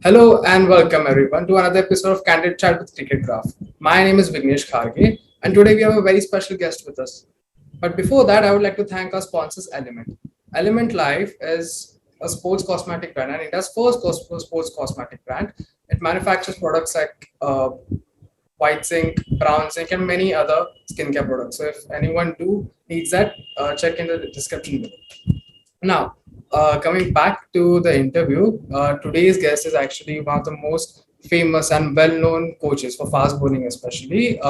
Hello and welcome everyone to another episode of Candid Chat with Cricketgraph. My name is Vignesh Kharge and today we have a very special guest with us. But before that, I would like to thank our sponsors Elemnt. Elemnt Life is a sports cosmetic brand and India's first sports cosmetic brand. It manufactures products like white zinc, brown zinc, and many other skincare products. So if anyone do needs that, check in the description below. Now, coming back to the interview, today's guest is actually one of the most famous and well-known coaches for fast bowling, especially.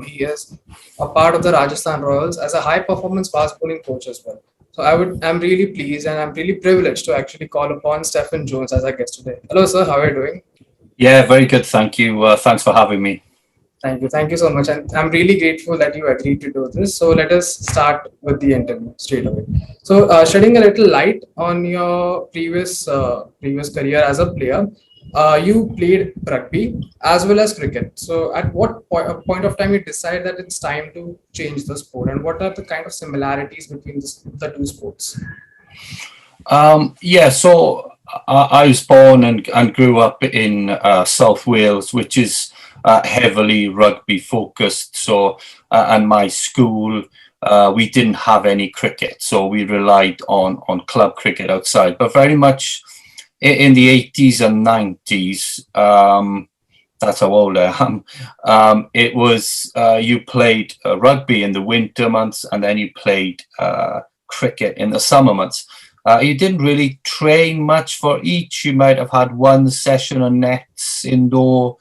He is a part of the Rajasthan Royals as a high-performance fast bowling coach as well. So I'm really pleased and I'm really privileged to actually call upon Steffan Jones as our guest today. Hello, sir. How are you doing? Yeah, very good. Thank you. Thanks for having me. Thank you. Thank you so much. And I'm really grateful that you agreed to do this. So let us start with the interview straight away. So shedding a little light on your previous career as a player, you played rugby as well as cricket. So at what point of time you decide that it's time to change the sport, and what are the kind of similarities between the two sports? Yeah, so I was born and grew up in South Wales, which is heavily rugby focused. So, and my school, we didn't have any cricket, so we relied on club cricket outside, but very much in the 80s and 90s. That's how old I am. It was you played rugby in the winter months, and then you played cricket in the summer months. You didn't really train much for each. You might have had one session on nets indoor,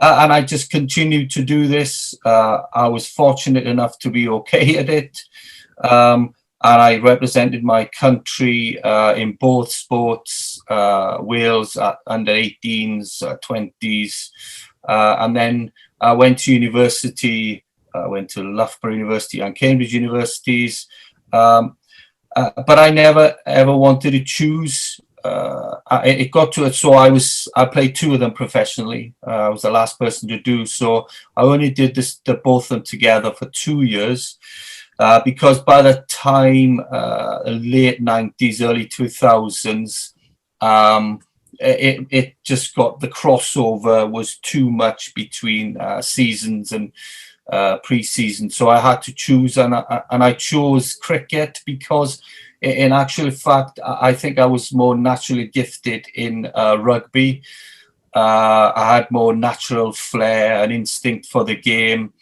and I just continued to do this. I was fortunate enough to be okay at it, and I represented my country in both sports, Wales at under 18s, 20s, and then I went to university. I went to Loughborough University and Cambridge universities. But I never ever wanted to choose. It got to it, so I played two of them professionally. I was the last person to do so. I only did both of them together for 2 years, because by the time late 90s, early 2000s, it just got, the crossover was too much between seasons and pre-season, so I had to choose, and I chose cricket because, in actual fact, I think I was more naturally gifted in rugby. I had more natural flair and instinct for the game,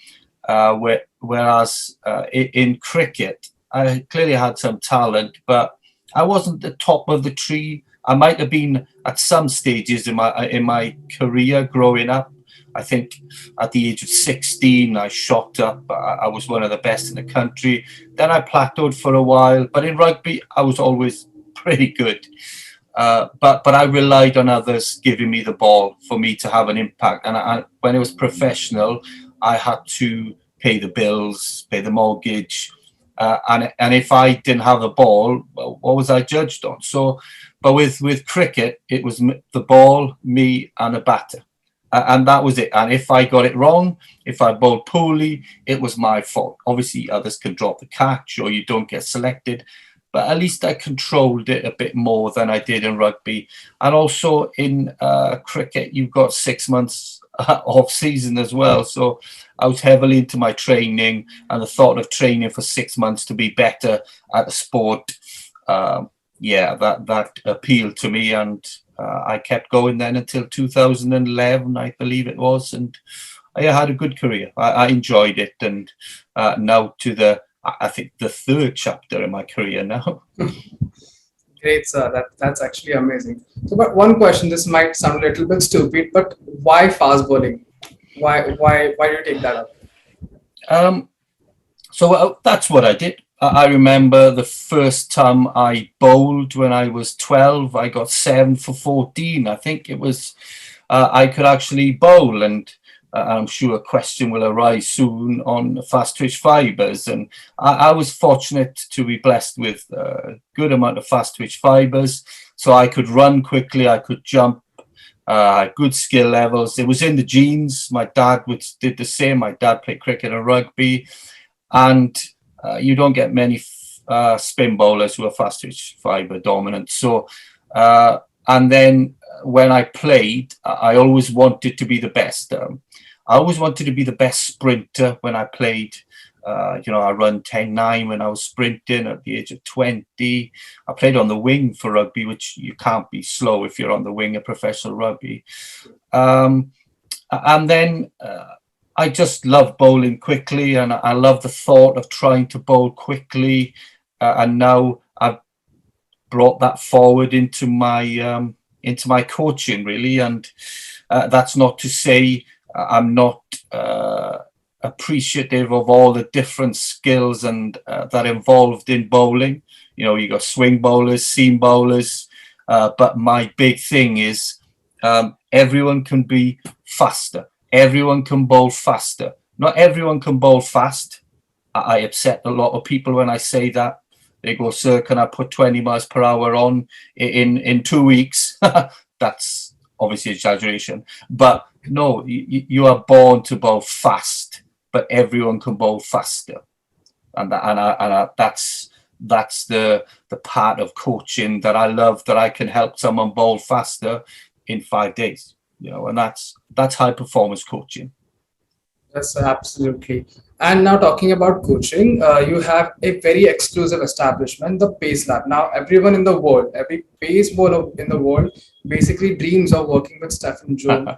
whereas in cricket, I clearly had some talent, but I wasn't the top of the tree. I might have been at some stages in my career growing up. I think at the age of 16, I shot up. I was one of the best in the country. Then I plateaued for a while. But in rugby, I was always pretty good. But I relied on others giving me the ball for me to have an impact. And when it was professional, I had to pay the bills, pay the mortgage. And if I didn't have the ball, well, what was I judged on? So, but with cricket, it was the ball, me, and a batter. And that was it. And if I got it wrong, if I bowled poorly, it was my fault. Obviously, others can drop the catch or you don't get selected, but at least I controlled it a bit more than I did in rugby. And also in cricket, you've got 6 months off season as well. So I was heavily into my training, and the thought of training for 6 months to be better at the sport, yeah, that appealed to me, and I kept going then until 2011, I believe it was, and I had a good career. I enjoyed it, and now to I think the third chapter in my career now. Great, sir. That's actually amazing. So, but one question. This might sound a little bit stupid, but why fast bowling? Why do you take that up? Um, so that's what I did. I remember the first time I bowled when I was 12. I got 7 for 14. I think it was. I could actually bowl, and I'm sure a question will arise soon on fast twitch fibers. And I was fortunate to be blessed with a good amount of fast twitch fibers, so I could run quickly, I could jump, good skill levels. It was in the genes. My dad did the same. My dad played cricket and rugby, and you don't get many spin bowlers who are fast twitch fiber dominant. So And then when I played, I always wanted to be the best. I always wanted to be the best sprinter when I played. I run 10.9 when I was sprinting at the age of 20. I played on the wing for rugby, which you can't be slow if you're on the wing of professional rugby. And then I just love bowling quickly, and I love the thought of trying to bowl quickly. And now I've brought that forward into my coaching, really. And that's not to say I'm not appreciative of all the different skills and that are involved in bowling. You got swing bowlers, seam bowlers, but my big thing is everyone can be faster. Everyone can bowl faster. Not everyone can bowl fast. I upset a lot of people when I say that. They go, "Sir, can I put 20 miles per hour on in 2 weeks?" That's obviously exaggeration. But no, you are born to bowl fast, but everyone can bowl faster. And that's the part of coaching that I love, that I can help someone bowl faster in 5 days. And that's high performance coaching. Yes, absolutely. And now talking about coaching, you have a very exclusive establishment, the Pace Lab. Now, everyone in the world, every pace bowler in the world, basically dreams of working with Steffan Jones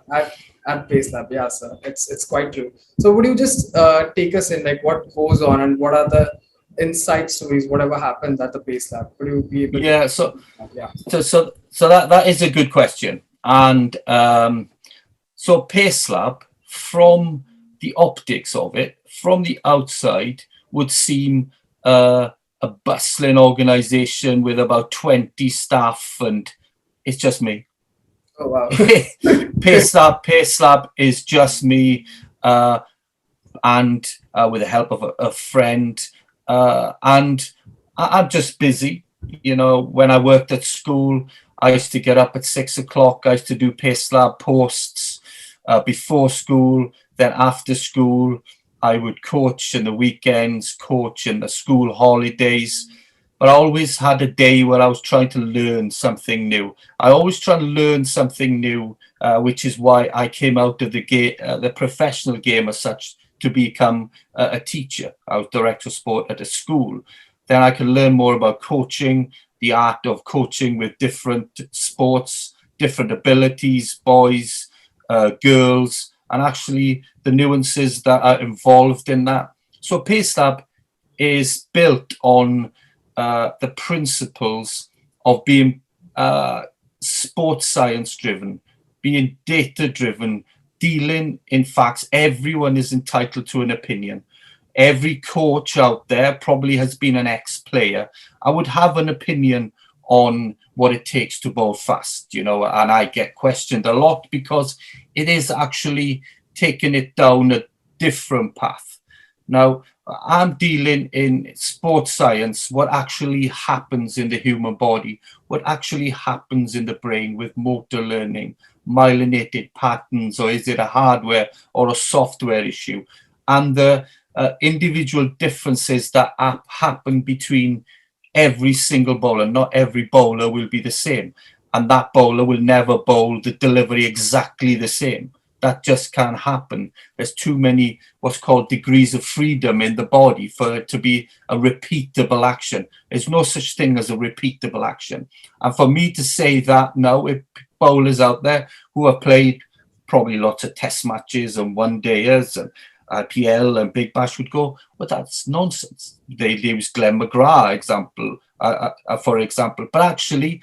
at Pace Lab. Yeah, sir, it's quite true. So, would you just take us in, like, what goes on and what are the inside stories, whatever happens at the Pace Lab? Would you be able? Yeah. So that is a good question. And so Pace Lab, from the optics of it, from the outside, would seem a bustling organization with about 20 staff, and it's just me. Oh, wow. Pace Lab is just me, and with the help of a friend, and I'm just busy. When I worked at school, I used to get up at 6 o'clock. I used to do Pace Lab posts before school. Then after school, I would coach in the weekends, coach in the school holidays. But I always had a day where I was trying to learn something new. I always try to learn something new, which is why I came out of the professional game as such, to become a teacher. I was director of sport at a school. Then I could learn more about coaching, the art of coaching with different sports, different abilities, boys, girls, and actually the nuances that are involved in that. So Pace Lab is built on the principles of being sports science driven, being data driven, dealing in facts. Everyone is entitled to an opinion. Every coach out there probably has been an ex-player. I would have an opinion on what it takes to bowl fast, and I get questioned a lot because it is actually taking it down a different path. Now, I'm dealing in sports science, what actually happens in the human body, what actually happens in the brain with motor learning, myelinated patterns, or is it a hardware or a software issue, and the individual differences that happen between every single bowler. Not every bowler will be the same, and that bowler will never bowl the delivery exactly the same. That just can't happen. There's too many what's called degrees of freedom in the body for it to be a repeatable action. There's no such thing as a repeatable action. And for me to say that now, if bowlers out there who have played probably lots of test matches and one-dayers and IPL and Big Bash would go, well, that's nonsense. They use Glenn McGrath example, for example. But actually,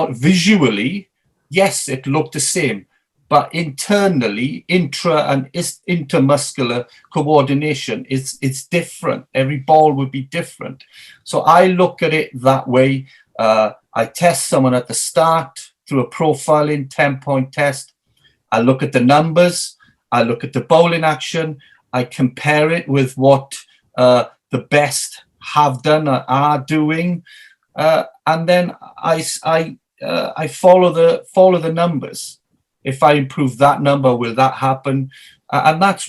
visually, yes, it looked the same. But internally, intra and intermuscular coordination, it's different. Every ball would be different. So I look at it that way. I test someone at the start through a profiling 10-point test. I look at the numbers. I look at the bowling action. I compare it with what the best have done or are doing, and then I follow the numbers. If I improve that number, will that happen? And that's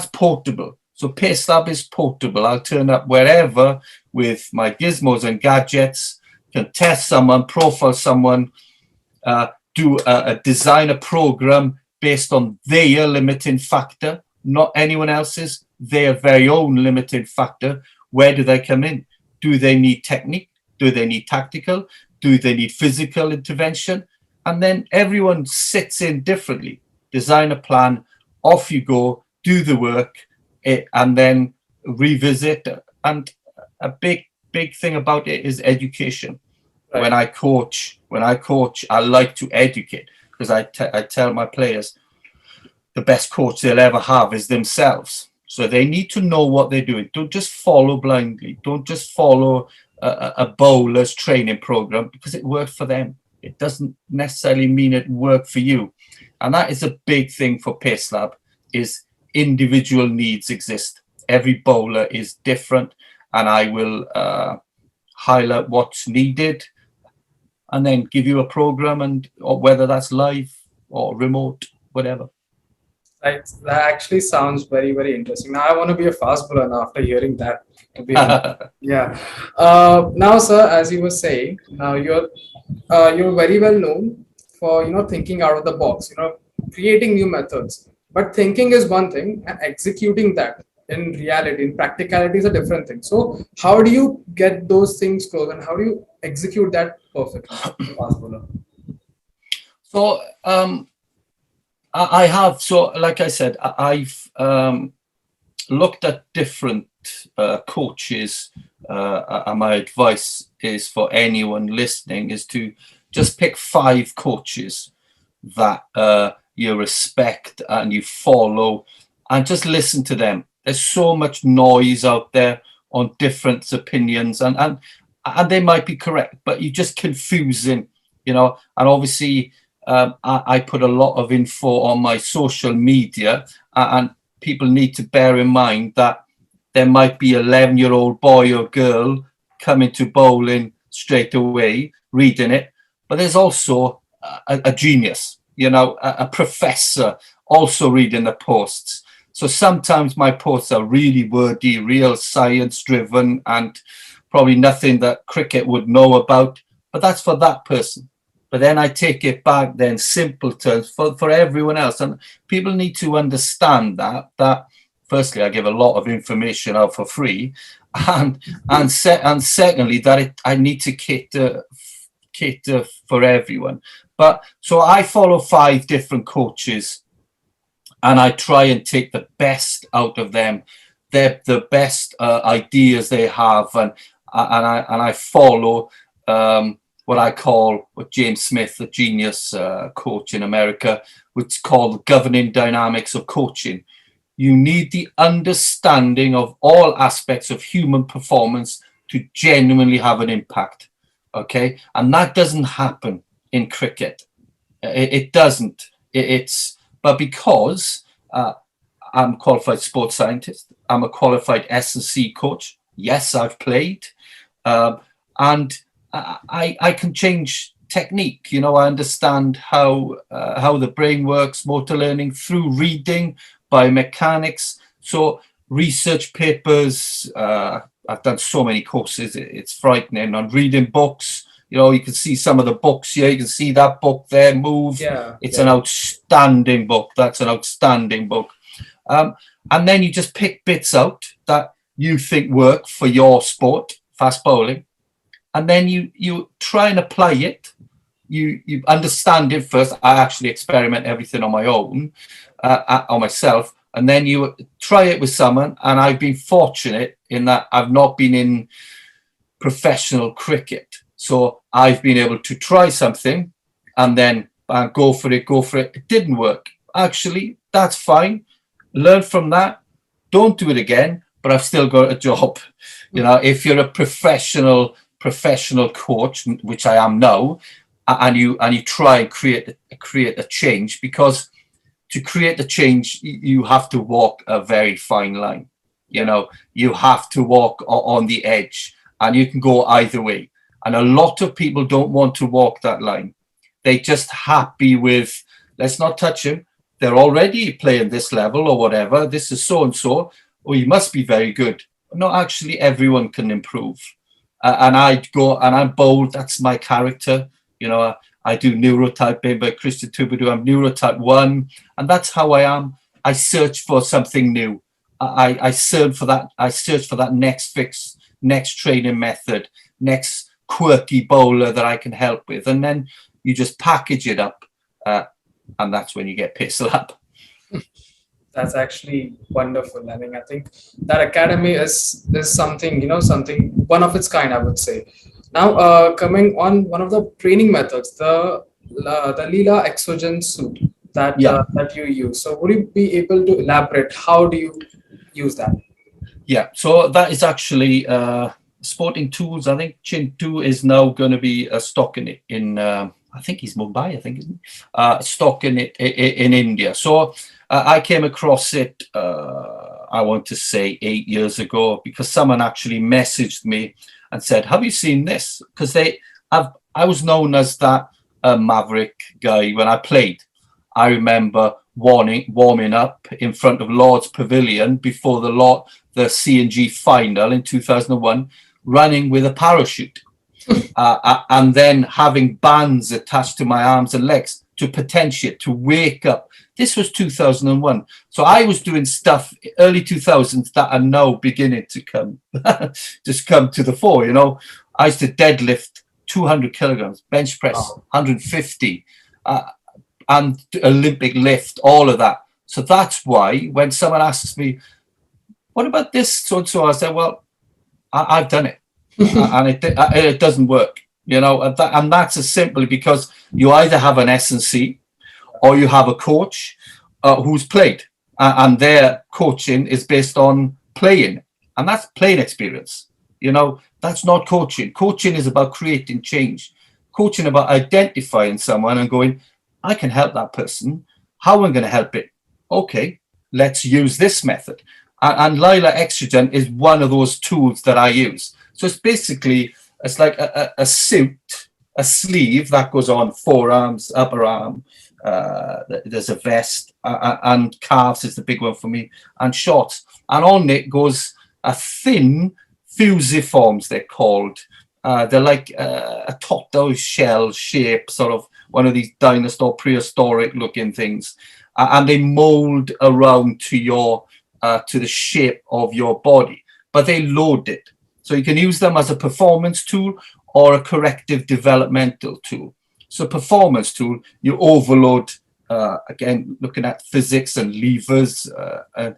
portable. So Pace Lab is portable. I'll turn up wherever with my gizmos and gadgets, can test someone, profile someone, design a program based on their limiting factor, not anyone else's, their very own limiting factor. Where do they come in? Do they need technique? Do they need tactical? Do they need physical intervention? And then everyone sits in differently. Design a plan, off you go, do the work, and then revisit. And a big thing about it is education. Right. When I coach, I like to educate, because I tell my players the best coach they'll ever have is themselves. So they need to know what they're doing. Don't just follow blindly. Don't just follow a bowler's training program because it worked for them. It doesn't necessarily mean it worked for you. And that is a big thing for Pace Lab, is individual needs exist. Every bowler is different, and I will highlight what's needed and then give you a program, and or whether that's live or remote, whatever. Right. That actually sounds very, very interesting. Now I want to be a fast bowler now after hearing that. Yeah. Now, sir, as you were saying, now you're very well known for thinking out of the box, creating new methods. But thinking is one thing, and executing that in reality, in practicality, is a different thing. So how do you get those things close, and how do you execute that perfectly, fast bowler? So I have, so like I said, I've looked at different coaches, and my advice is for anyone listening is to just pick 5 coaches that you respect and you follow, and just listen to them. There's so much noise out there on different opinions, and they might be correct, but you're just confusing, and obviously I put a lot of info on my social media, and people need to bear in mind that there might be an 11-year-old boy or girl coming to bowling straight away, reading it, but there's also a genius, a professor also reading the posts. So sometimes my posts are really wordy, real science driven, and probably nothing that cricket would know about, but that's for that person. But then I take it back, then simple terms for everyone else. And people need to understand that firstly, I give a lot of information out for free, and secondly, that I need to cater for everyone. But so I follow 5 different coaches, and I try and take the best out of them, the best ideas they have, and I follow what I call, what James Smith, the genius coach in America, which is called governing dynamics of coaching. You need the understanding of all aspects of human performance to genuinely have an impact. Okay, and that doesn't happen in cricket. It doesn't. But because I'm a qualified sports scientist, I'm a qualified S&C coach. Yes, I've played, and I can change technique. I understand how the brain works, motor learning through reading, biomechanics. So research papers. I've done so many courses. It's frightening. On reading books. You can see some of the books here. You can see that book there, Move. Yeah, it's an outstanding book. That's an outstanding book. And then you just pick bits out that you think work for your sport, fast bowling. And then you try and apply it. You understand it first. I actually experiment everything on my own, on myself. And then you try it with someone. And I've been fortunate in that I've not been in professional cricket. So I've been able to try something and then go for it. It didn't work. Actually, that's fine. Learn from that. Don't do it again, but I've still got a job. If you're a professional coach, which I am now, and you try and create a change, because to create the change, you have to walk a very fine line. You have to walk on the edge, and you can go either way. And a lot of people don't want to walk that line. They're just happy with, let's not touch him. They're already playing this level or whatever. This is so-and-so. Oh, he must be very good. No, actually, everyone can improve. And I go and I'm bold. That's my character. I do neurotyping by Christian Tubidu. I'm neurotype 1, and that's how I am. I search for something new. I search for that. I search for that next fix, next training method, next quirky bowler that I can help with, and then you just package it up, and that's when you get pistol up. That's actually wonderful. I mean, I think that academy is something, something one of its kind, I would say. Now, coming on one of the training methods, the Leela exogen suit that that you use. So, would you be able to elaborate? How do you use that? Yeah, so that is actually Sporting Tools. I think Chintu is now going to be stocking it in. I think he's Mumbai. I think isn't he? Stocking it in India. So I came across it. I want to say 8 years ago, because someone actually messaged me and said, "Have you seen this?" Because I was known as that maverick guy when I played. I remember warming up in front of Lord's Pavilion before the C&G final in 2001, running with a parachute, and then having bands attached to my arms and legs to potentiate, to wake up. This was 2001. So I was doing stuff early 2000s that are now beginning to come to the fore. I used to deadlift 200 kilograms, bench press 150, and Olympic lift, all of that. So that's why when someone asks me, "What about this so-and-so?" I say, "Well, I've done it." And it doesn't work, and that's as simply because you either have an S&C or you have a coach who's played, and their coaching is based on playing, and that's playing experience. That's not coaching. Coaching is about creating change. Coaching about identifying someone and going, "I can help that person. How am I going to help it? Okay, let's use this method." And Lila Exogen is one of those tools that I use. So it's like a suit, a sleeve that goes on forearms, upper arm. There's a vest, and calves is the big one for me, and shorts. And on it goes a thin fusiforms, they're called. They're like a tortoise shell shape, sort of one of these dinosaur prehistoric looking things. And they mold around to the shape of your body, but they load it. So you can use them as a performance tool or a corrective developmental tool. So performance tool, you overload, again, looking at physics and levers, and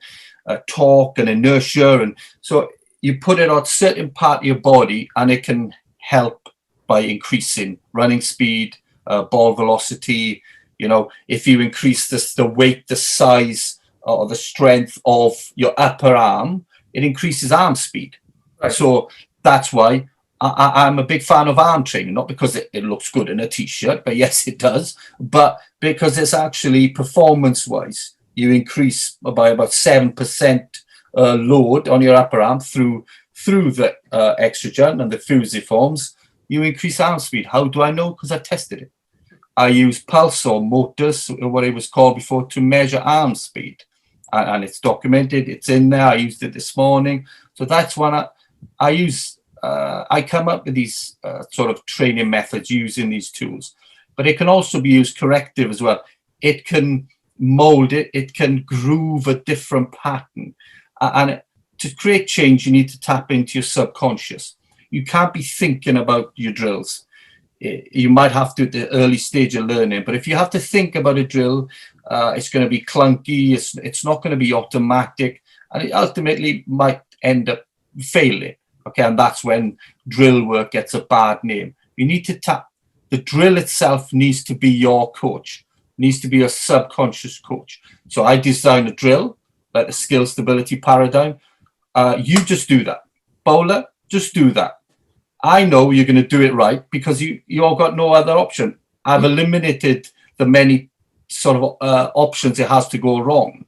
torque and inertia. And so you put it on a certain part of your body, and it can help by increasing running speed, ball velocity. If you increase the weight, the size, or the strength of your upper arm, it increases arm speed. Right. So that's why I'm a big fan of arm training, not because it looks good in a t-shirt, but yes, it does, but because it's actually performance-wise, you increase by about 7% load on your upper arm through the exogen and the fusiforms, you increase arm speed. How do I know? Because I tested it. I use pulse or motors, what it was called before, to measure arm speed. And it's documented, it's in there. I used it this morning. So that's one I use. I come up with these sort of training methods using these tools, but it can also be used corrective as well. It can mold it, it can groove a different pattern. And to create change, you need to tap into your subconscious. You can't be thinking about your drills. You might have to at the early stage of learning, but if you have to think about a drill, it's going to be clunky, it's not going to be automatic, and it ultimately might end up failing. Okay, and that's when drill work gets a bad name. You need to tap. The drill itself needs to be your coach, needs to be a subconscious coach. So I design a drill, like the skill stability paradigm. You just do that. Bowler, just do that. I know you're going to do it right because you've got no other option. I've eliminated the many sort of options it has to go wrong.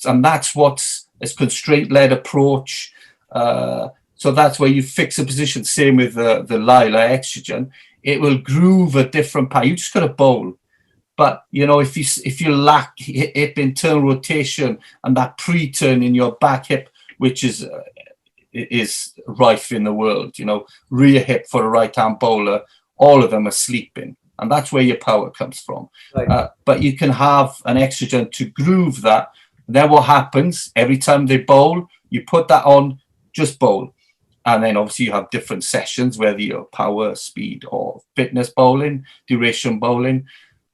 And that's what's a constraint-led approach. So that's where you fix a position. Same with the Lila Exogen. It will groove a different pattern. You just got to bowl. But, if you lack hip internal rotation and that pre-turn in your back hip, which is rife in the world, rear hip for a right-hand bowler, all of them are sleeping. and that's where your power comes from. Right. But you can have an exogen to groove that. Then what happens every time they bowl, you put that on, just bowl. And then obviously you have different sessions, whether you're power, speed, or fitness bowling, duration bowling.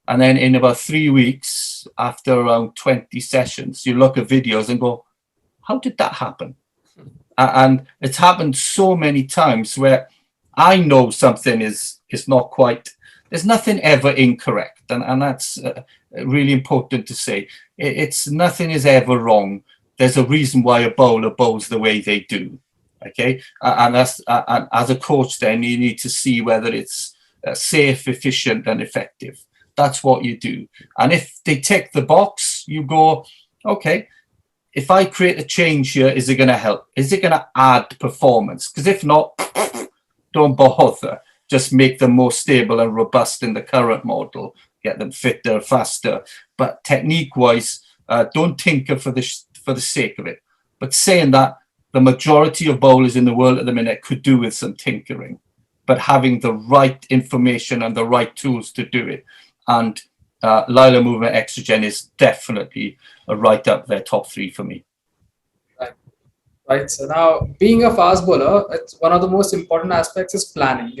And then in about 3 weeks, after around 20 sessions, you look at videos and go, how did that happen? And it's happened so many times where I know something is not quite, there's nothing ever incorrect. And that's really important to say. It's nothing is ever wrong. There's a reason why a bowler bowls the way they do. Okay. And that's, and as a coach, then you need to see whether it's safe, efficient, and effective. That's what you do. And if they tick the box, you go, okay, if I create a change here, is it going to help? Is it going to add performance? Because if not, don't bother. Just make them more stable and robust in the current model. Get them fitter, faster. But technique-wise, don't tinker for the sake of it. But saying that, the majority of bowlers in the world at the minute could do with some tinkering, but having the right information and the right tools to do it. And Lila Movement Exogen is definitely right up there, top 3 for me. Right. So now, being a fast bowler, it's one of the most important aspects is planning,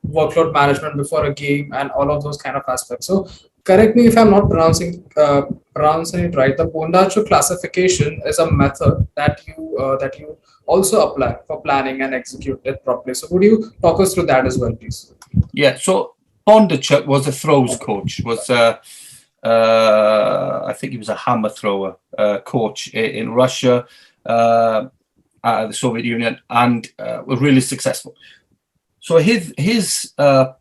workload management before a game and all of those kind of aspects. So correct me if I'm not pronouncing it right. The Bondage classification is a method that you also apply for planning and execute it properly. So would you talk us through that as well, please? Yeah. So Bondage was a throws coach. I think he was a hammer thrower coach in Russia. The Soviet Union, and were really successful. So his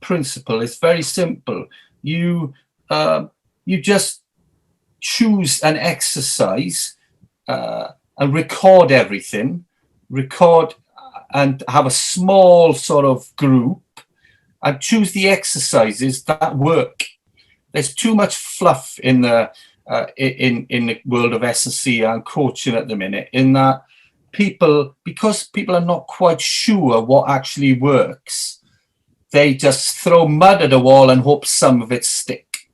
principle is very simple. You just choose an exercise and record everything, and have a small sort of group, and choose the exercises that work. There's too much fluff in the world of S&C and coaching at the minute, in that because people are not quite sure what actually works, they just throw mud at a wall and hope some of it stick.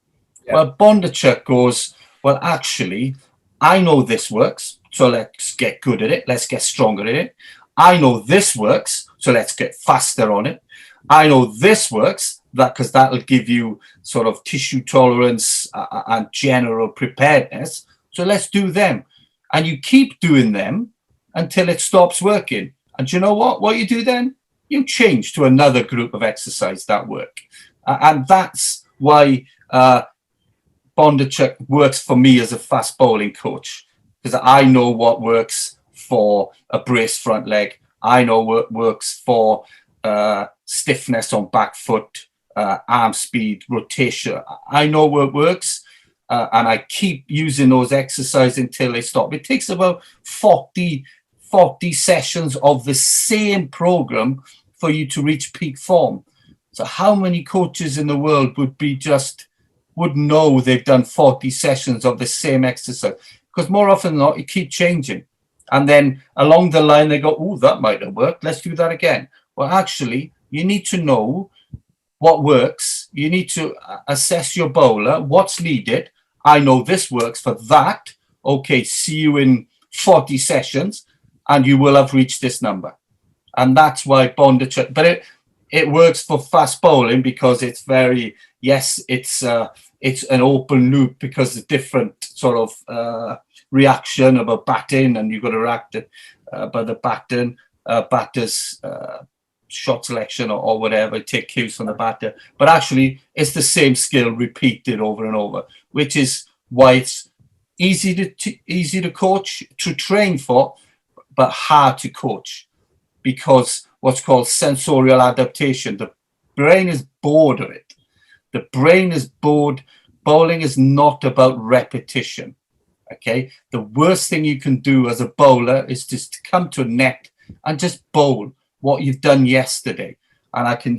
Yeah. Well, Bondage goes, well, actually, I know this works, so let's get good at it. Let's get stronger at it. I know this works, so let's get faster on it. I know this works, because that'll give you sort of tissue tolerance and general preparedness. So let's do them. And you keep doing them until it stops working. And you know what you do then? You change to another group of exercise that work. And that's why Bondage works for me as a fast bowling coach, because I know what works for a brace front leg. I know what works for stiffness on back foot, arm speed, rotation. I know what works. And I keep using those exercises until they stop. It takes about 40 sessions of the same program for you to reach peak form. So how many coaches in the world would know they've done 40 sessions of the same exercise? Because more often than not, you keep changing. And then along the line, they go, oh, that might have worked. Let's do that again. Well, actually, you need to know what works. You need to assess your bowler, what's needed. I know this works for that. Okay, see you in 40 sessions, and you will have reached this number. And that's why Bondage, but it works for fast bowling because it's it's an open loop, because the different sort of reaction about batting, and you've got to react by the batter's shot selection or whatever, take cues from the batter. But actually, it's the same skill repeated over and over, which is why it's easy to coach, to train for, but hard to coach, because what's called sensorial adaptation. The brain is bored of it. The brain is bored. Bowling is not about repetition. Okay, the worst thing you can do as a bowler is just to come to a net and just bowl what you've done yesterday. And I can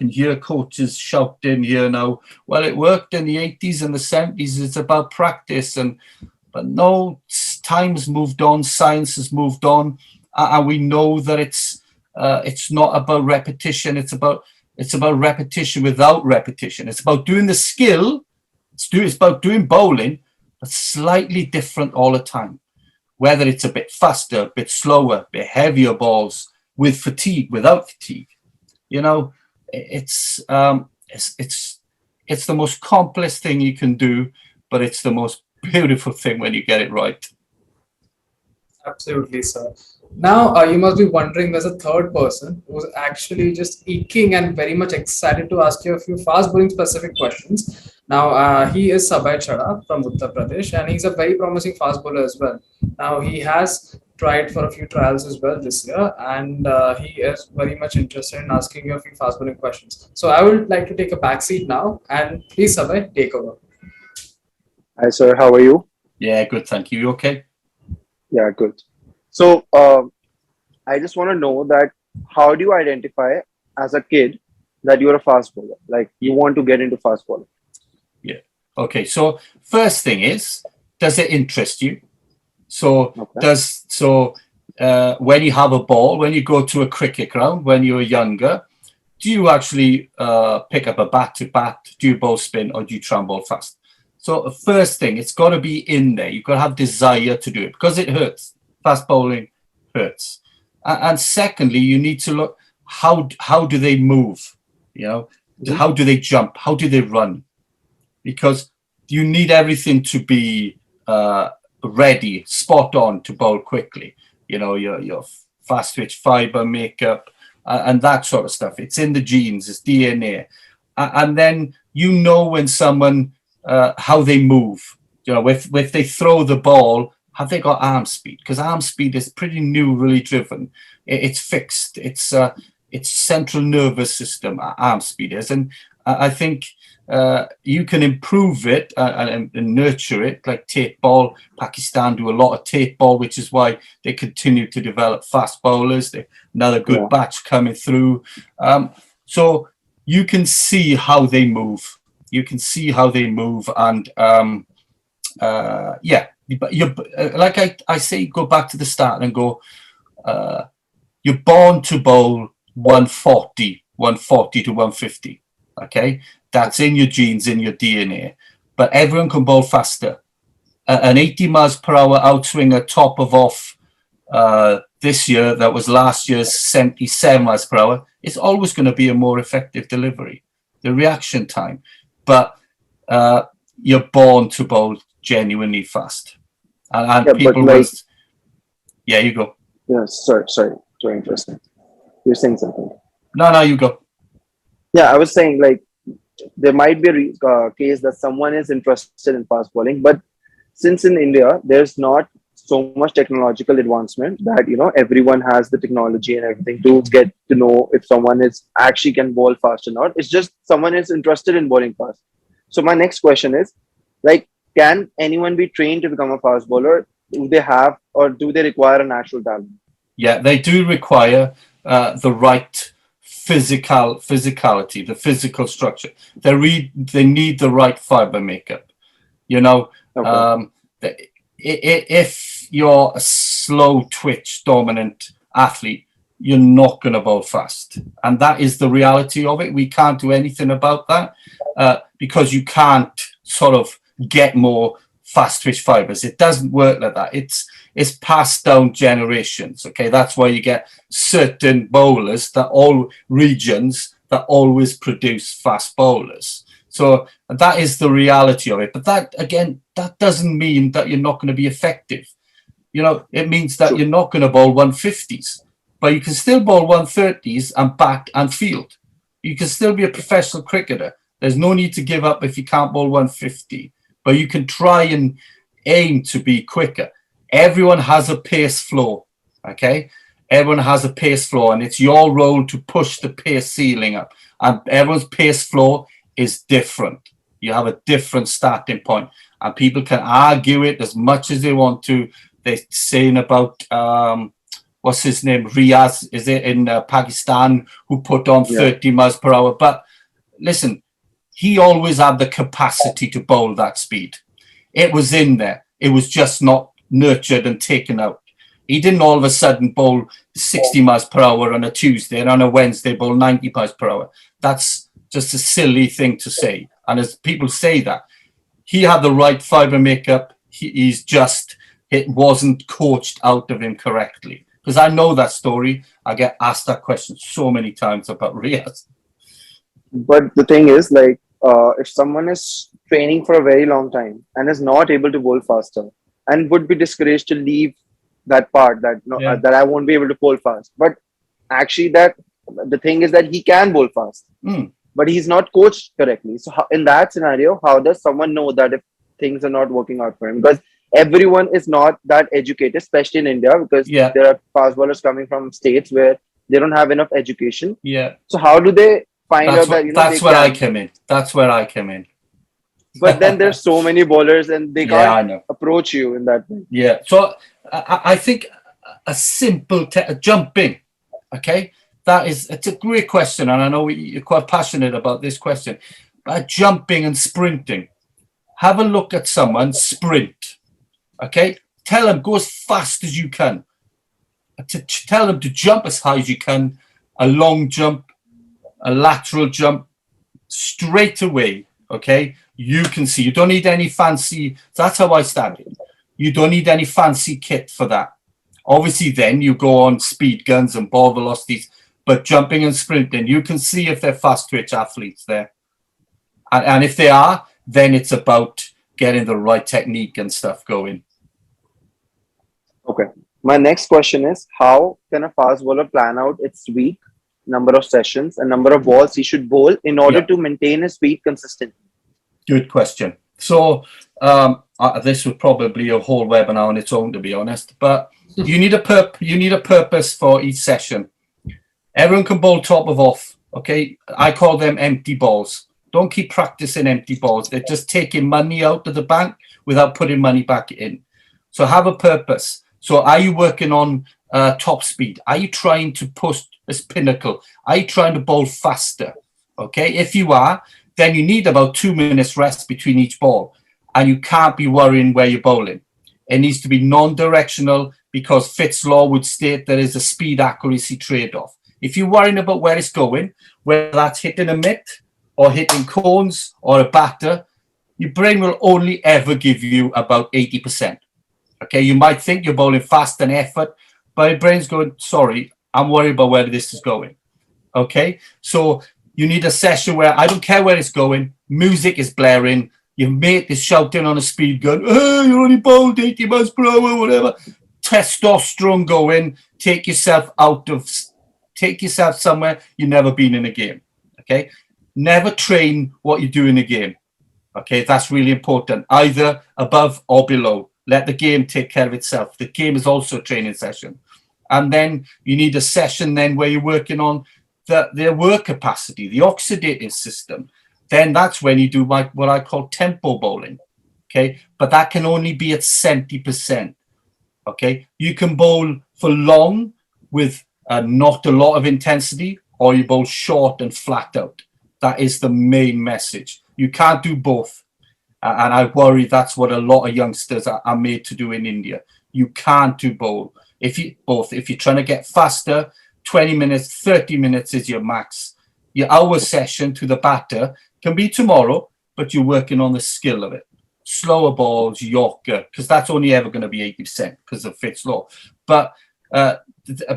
hear coaches shouting here now, well, it worked in the 80s and the 70s. It's about practice. But no, time's moved on, science has moved on, and we know that it's not about repetition. It's about It's about repetition without repetition. It's about doing the skill. It's about doing bowling, but slightly different all the time. Whether it's a bit faster, a bit slower, a bit heavier balls, with fatigue, without fatigue. You know, it's the most complex thing you can do, but it's the most beautiful thing when you get it right. Absolutely, sir. Now, you must be wondering, there's a third person who's actually just aching and very much excited to ask you a few fast bowling specific questions. Now, he is Sabay Chada from Uttar Pradesh, and he's a very promising fast bowler as well. Now, he has tried for a few trials as well this year, and he is very much interested in asking you a few fast bowling questions. So, I would like to take a back seat now, and please, Sabay, take over. Hi, sir. How are you? Yeah, good. Thank you. You okay? Yeah, good. So, I just want to know that how do you identify as a kid that you're a fast bowler? Like you want to get into fast bowling? Yeah. Okay. So first thing is, does it interest you? So when you have a ball, when you go to a cricket ground, when you're younger, do you actually pick up a bat to bat? Do you bowl spin or do you try and bowl fast? So the first thing, it's got to be in there. You've got to have desire to do it because it hurts. Fast bowling hurts. And secondly, you need to look, how do they move? You know, how do they jump? How do they run? Because you need everything to be ready, spot on to bowl quickly. You know, your fast twitch fiber makeup and that sort of stuff. It's in the genes, it's DNA. And then you know when someone, how they move. You know, if they throw the ball, have they got arm speed? Because arm speed is pretty neurally driven. It's fixed. It's central nervous system, arm speed is. And I think you can improve it and nurture it, like tape ball. Pakistan do a lot of tape ball, which is why they continue to develop fast bowlers. Another good batch coming through. So you can see how they move. You can see how they move, and but you're like I say, go back to the start and go. You're born to bowl 140 to 150. Okay, that's in your genes, in your DNA. But everyone can bowl faster. An 80 miles per hour outswinger top of off this year, that was last year's 77 miles per hour. It's always going to be a more effective delivery. The reaction time. But you're born to bowl genuinely fast, and people will. Yeah, you go. Yeah, sorry, very interesting. You're saying something. No, you go. Yeah, I was saying like there might be a case that someone is interested in fast bowling, but since in India there's not so much technological advancement that everyone has the technology and everything to get to know if someone is actually can bowl fast or not. It's just someone is interested in bowling fast. So my next question is, like, can anyone be trained to become a fast bowler? Do they have, or do they require a natural talent? Yeah, they do require the right physicality, the physical structure. They need the right fiber makeup. If you're a slow twitch dominant athlete, you're not going to bowl fast, and that is the reality of it. We can't do anything about that because you can't sort of get more fast twitch fibers. It doesn't work like that. It's passed down generations. Okay, that's why you get certain bowlers that all regions that always produce fast bowlers. So that is the reality of it. But that again, that doesn't mean that you're not going to be effective. It means that you're not going to bowl 150s, but you can still bowl 130s and bat and field. You can still be a professional cricketer. There's no need to give up if you can't bowl 150, but you can try and aim to be quicker. Everyone has a pace floor, okay? Everyone has a pace floor, and it's your role to push the pace ceiling up. And everyone's pace floor is different. You have a different starting point, and people can argue it as much as they want to. They're saying about what's his name, Riaz, is it in Pakistan, who put on 30 miles per hour. But listen, he always had the capacity to bowl that speed. It was in there. It was just not nurtured and taken out. He didn't all of a sudden bowl 60 miles per hour on a Tuesday and on a Wednesday bowl 90 miles per hour. That's just a silly thing to say. And as people say that, he had the right fiber makeup. It wasn't coached out of him correctly. Because I know that story. I get asked that question so many times about Riaz. But the thing is, like, if someone is training for a very long time and is not able to bowl faster and would be discouraged to leave that part that I won't be able to bowl fast. But actually, the thing is that he can bowl fast, but he's not coached correctly. So in that scenario, how does someone know that if things are not working out for him? Because everyone is not that educated, especially in India, because there are fast bowlers coming from states where they don't have enough education. Yeah. So how do they find out that that's where I come in. That's where I come in. But then there's so many bowlers and they can't approach you in that way. Yeah. So I think a simple jumping, okay? It's a great question. And I know you're quite passionate about this question. But jumping and sprinting. Have a look at someone, sprint, okay? Tell them, go as fast as you can. Tell them to jump as high as you can, a long jump, a lateral jump, straight away, okay? You can see. You don't need any fancy. That's how I stand it. You don't need any fancy kit for that. Obviously, then you go on speed guns and ball velocities, but jumping and sprinting, you can see if they're fast twitch athletes there. And if they are, then it's about getting the right technique and stuff going. Okay. My next question is, how can a fast bowler plan out its week, number of sessions, and number of balls he should bowl in order to maintain his speed consistently? Good question. So this would probably be a whole webinar on its own, to be honest. But you need a purpose for each session. Everyone can bowl top of off. Okay, I call them empty balls. Don't keep practicing empty balls. They're just taking money out of the bank without putting money back in. So have a purpose. So are you working on top speed? Are you trying to push this pinnacle? Are you trying to bowl faster? Okay, if you are, then you need about 2 minutes rest between each ball. And you can't be worrying where you're bowling. It needs to be non-directional because Fitz's law would state there is a speed accuracy trade-off. If you're worrying about where it's going, whether that's hitting a mitt or hitting cones or a batter, your brain will only ever give you about 80%. Okay, you might think you're bowling fast and effort, but your brain's going, sorry, I'm worried about where this is going. Okay, so you need a session where I don't care where it's going, music is blaring, your mate is shouting on a speed gun, hey, you only bowled 80 miles per hour, whatever. Testosterone going, take yourself somewhere you've never been in a game. Okay, never train what you do in a game. Okay, that's really important, either above or below. Let the game take care of itself. The game is also a training session. And then you need a session then where you're working on their work capacity, the oxidative system. Then that's when you do what I call tempo bowling. Okay, but that can only be at 70%. Okay, you can bowl for long with not a lot of intensity, or you bowl short and flat out. That is the main message. You can't do both. And I worry that's what a lot of youngsters are made to do in India. You can't do both. If you're trying to get faster, 20 minutes, 30 minutes is your max. Your hour session to the batter can be tomorrow, but you're working on the skill of it. Slower balls, Yorker, because that's only ever going to be 80% because of Fitz's law. But a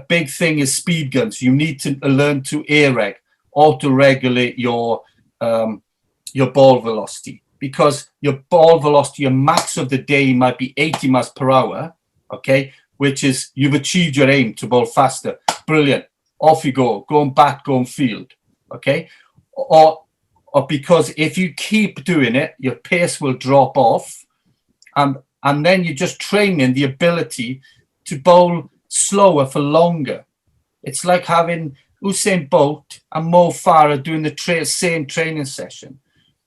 big thing is speed guns. You need to learn to air-reg, auto-regulate your ball velocity. Because your ball velocity, your max of the day might be 80 miles per hour, okay, which is you've achieved your aim to bowl faster. Brilliant. Off you go. Go and bat, go and field, okay? Or because if you keep doing it, your pace will drop off, and then you're just training the ability to bowl slower for longer. It's like having Usain Bolt and Mo Farah doing the same training session.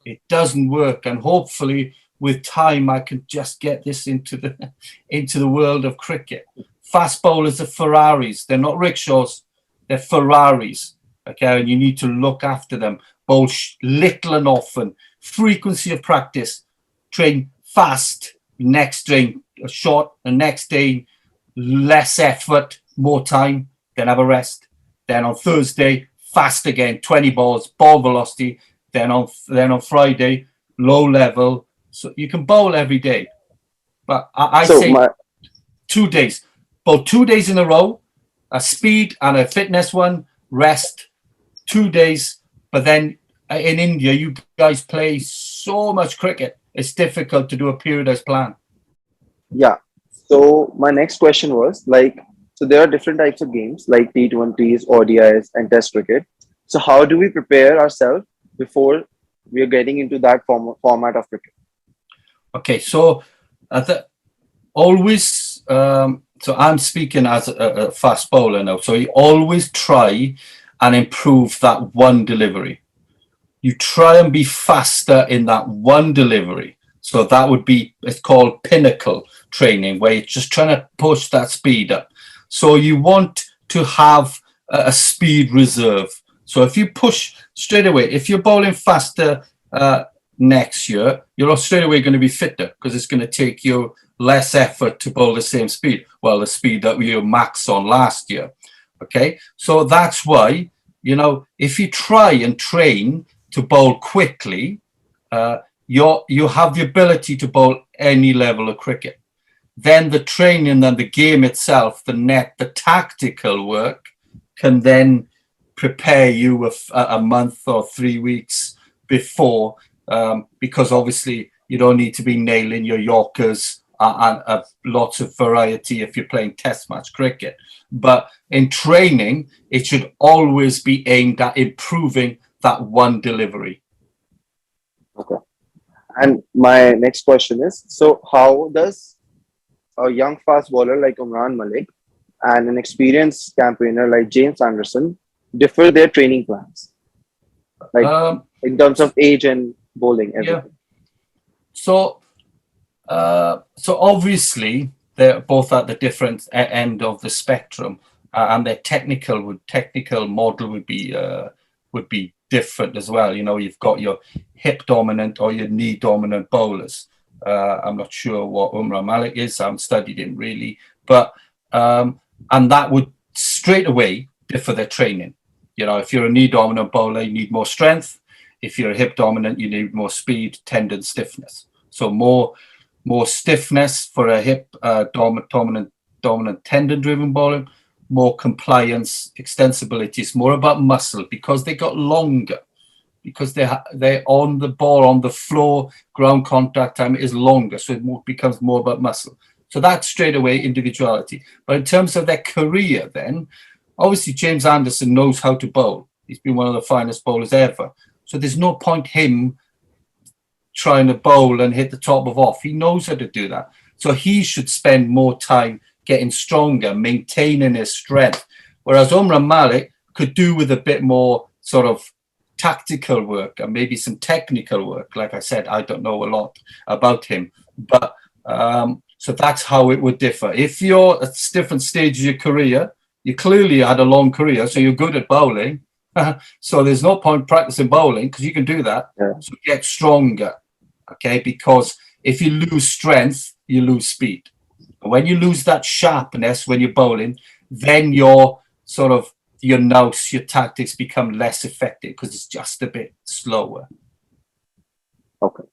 It doesn't work, and hopefully with time I can just get this into the world of cricket. Fast bowlers are Ferraris. They're not rickshaws. They're Ferraris. Okay, and you need to look after them. Bowl little and often. Frequency of practice. Train fast. Next train short. The next day less effort, more time, then have a rest. Then on Thursday, fast again, 20 balls, ball velocity. Then on Friday, low level. So you can bowl every day. But I So say my 2 days. Bowl 2 days in a row, a speed and a fitness one, rest 2 days. But then in India, you guys play so much cricket. It's difficult to do a periodized plan. yeah. So my next question was like, so there are different types of games like T20s, ODIs, and Test cricket. So how do we prepare ourselves before we are getting into that format of cricket? Okay, so always, so I'm speaking as a fast bowler now. So you always try and improve that one delivery. You try and be faster in that one delivery. So that would be, it's called pinnacle training, where you're just trying to push that speed up. So you want to have a speed reserve. So if you push straight away, if you're bowling faster next year, you're straight away going to be fitter, because it's going to take you less effort to bowl the same speed. Well, the speed that we were max on last year. Okay, so that's why, you know, if you try and train to bowl quickly, you have the ability to bowl any level of cricket. Then the training and the game itself, the tactical work can then prepare you a month or 3 weeks before, because obviously you don't need to be nailing your Yorkers and lots of variety if you're playing test match cricket. But in training, it should always be aimed at improving that one delivery. Okay. And my next question is, so how does a young fast bowler like Omran Malik and an experienced campaigner like James Anderson differ their training plans? Like in terms of age and bowling, everything. Yeah. So obviously they're both at the different end of the spectrum, and their technical model would be different as well. You know, you've got your hip dominant or your knee dominant bowlers. I'm not sure what Omran Malik is. I haven't studied him really, but and that would straight away differ their training. You know, if you're a knee dominant bowler, you need more strength. If you're a hip dominant, you need more speed, tendon stiffness. So more stiffness for a hip dominant tendon driven bowling, more compliance, extensibility. It's more about muscle because they got longer, because they're on the ball, on the floor, ground contact time is longer. So it becomes more about muscle. So that's straight away individuality. But in terms of their career then, obviously James Anderson knows how to bowl. He's been one of the finest bowlers ever. So there's no point him trying to bowl and hit the top of off. He knows how to do that. So he should spend more time getting stronger, maintaining his strength. Whereas Omran Malik could do with a bit more sort of tactical work and maybe some technical work. Like I said, I don't know a lot about him. But so that's how it would differ. If you're at different stages of your career, you clearly had a long career, so you're good at bowling. So there's no point practicing bowling because you can do that. Yeah. So get stronger, okay? Because if you lose strength, you lose speed. And when you lose that sharpness when you're bowling, then your nous, your tactics become less effective because it's just a bit slower. Okay.